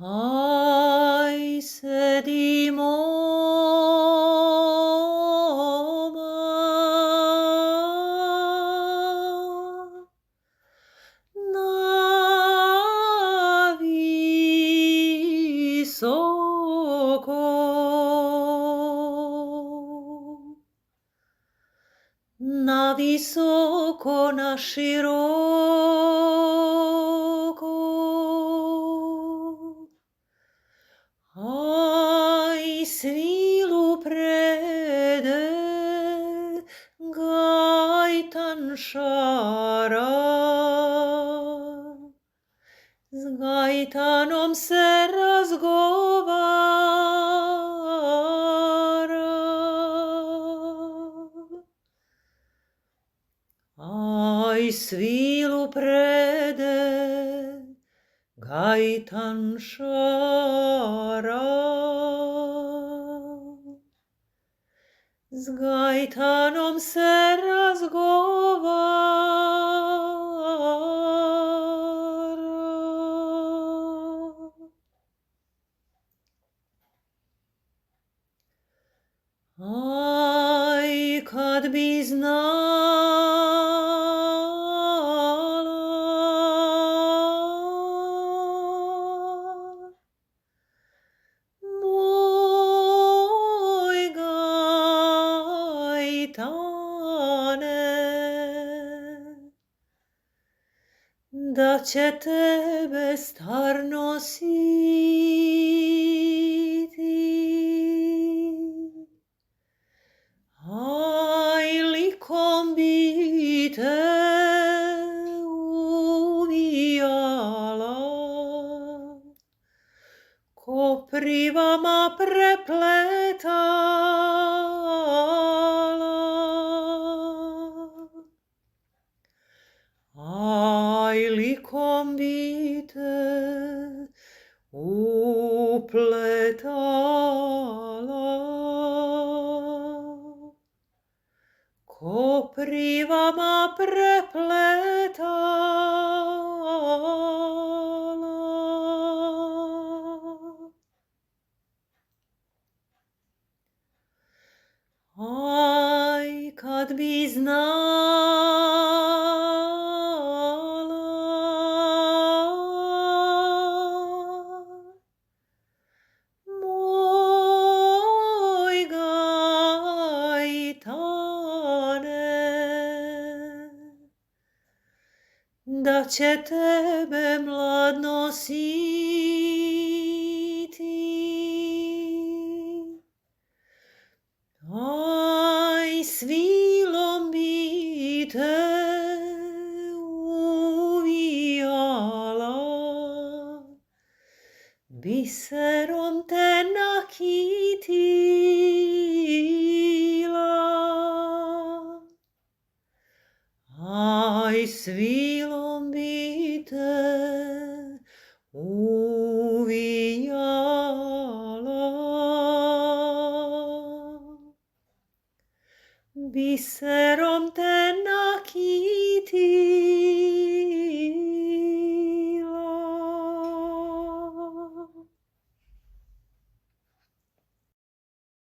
Aj sedimo na visoko, na široko. Aj svilu prede gajtan šara, s gajtanom se razgovara. Aj svilu prede gajtan šara, s gajtanom se razgovara. Aj, kad bi znala, moj Gajtane, da će tebe star nositi. Aj, likom bi te uvijala, koprivama prepletala. Aj, likom bi te upletala, koprivama prepletala. Aj, kad bi znala, moj Gajtane, da će tebe mlad nositi. Aj, svilom bi te uvijala, biserom te nakitila. Aj, svilom bi te uvijala, biserom te nakitila.